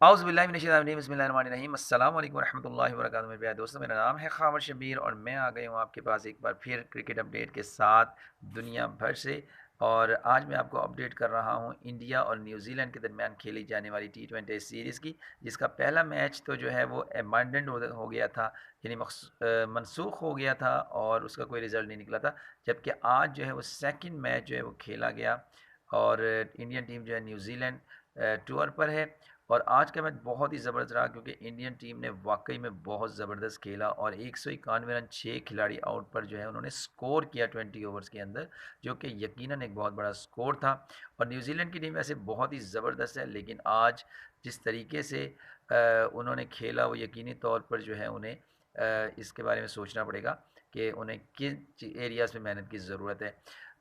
औज़ुबिल्लाहि बिस्मिल्लाहिर्रहमानिर्रहीम अस्सलाम वालेकुम रहमतुल्लाहि व बरकातुहू। मेरे प्यारे दोस्तों, मेरा नाम है खामर शबीर और मैं आ गई हूँ आपके पास एक बार फिर क्रिकेट अपडेट के साथ दुनिया भर से। और आज मैं आपको अपडेट कर रहा हूँ इंडिया और न्यूजीलैंड के दरमियान खेली जाने वाली T20 सीरीज़ की, जिसका पहला मैच तो जो है वो अबैंडन हो गया था, यानी मनसूख हो गया था और उसका कोई रिज़ल्ट नहीं निकला था। जबकि आज जो है वो सेकंड मैच जो है वो खेला गया और इंडियन टीम जो है न्यूजीलैंड टूर पर है। और आज का मैच बहुत ही ज़बरदस्त रहा क्योंकि इंडियन टीम ने वाकई में बहुत ज़बरदस्त खेला और 191 रन 6 खिलाड़ी आउट पर जो है उन्होंने स्कोर किया 20 ओवर्स के अंदर, जो कि यकीनन एक बहुत बड़ा स्कोर था। और न्यूजीलैंड की टीम वैसे बहुत ही ज़बरदस्त है, लेकिन आज जिस तरीके से उन्होंने खेला वो यकीनी तौर पर जो है उन्हें इसके बारे में सोचना पड़ेगा कि उन्हें किन एरियाज़ में मेहनत की ज़रूरत है।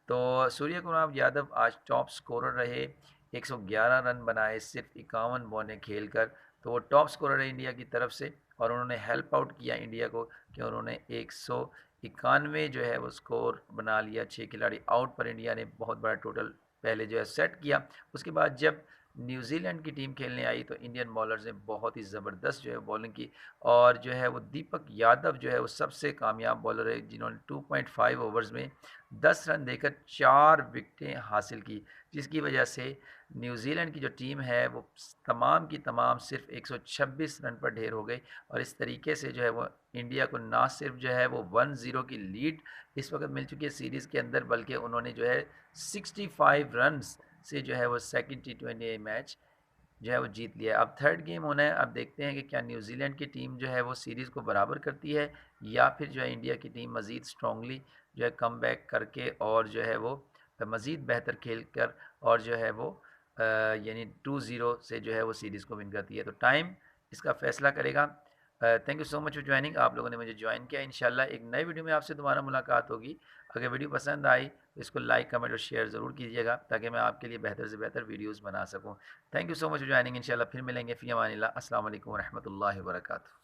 तो सूर्य कुमार यादव आज टॉप स्कोरर रहे, 111 रन बनाए सिर्फ 51 बॉलें खेलकर। तो वो टॉप स्कोरर है इंडिया की तरफ से और उन्होंने हेल्प आउट किया इंडिया को कि उन्होंने 191 जो है वो स्कोर बना लिया। 6 खिलाड़ी आउट पर इंडिया ने बहुत बड़ा टोटल पहले जो है सेट किया। उसके बाद जब न्यूजीलैंड की टीम खेलने आई तो इंडियन बॉलर्स ने बहुत ही ज़बरदस्त जो है बॉलिंग की और जो है वो दीपक यादव जो है वो सबसे कामयाब बॉलर है, जिन्होंने 2.5 ओवर्स में 10 रन देकर 4 विकेटें हासिल की, जिसकी वजह से न्यूजीलैंड की जो टीम है वो तमाम की तमाम सिर्फ 126 रन पर ढेर हो गई। और इस तरीके से जो है वो इंडिया को ना सिर्फ जो है वो 1-0 की लीड इस वक्त मिल चुकी है सीरीज़ के अंदर, बल्कि उन्होंने जो है 65 रन्स से जो है वो सेकंड T20 मैच जो है वो जीत लिया। अब थर्ड गेम होना है, अब देखते हैं कि क्या न्यूजीलैंड की टीम जो है वो सीरीज़ को बराबर करती है या फिर जो है इंडिया की टीम मज़ीद स्ट्रांगली जो है कम बैक करके और जो है वो मज़ीद बेहतर खेल कर और जो है वो यानी 2-0 से जो है वो सीरीज़ को विन करती है। तो टाइम इसका फ़ैसला करेगा। Thank you so much for joining. आप लोगों ने मुझे ज्वाइन किया। इंशाल्लाह एक नई वीडियो में आपसे दोबारा मुलाकात होगी। अगर वीडियो पसंद आई तो इसको लाइक, कमेंट और शेयर ज़रूर कीजिएगा ताकि मैं आपके लिए बेहतर से बेहतर वीडियोज़ बना सकूँ। Thank you so much for joining. इंशाल्लाह फिर मिलेंगे। फ़ी अमानिल्लाह। अस्सलाम वालेकुम व रहमतुल्लाहि व बरकातुहू।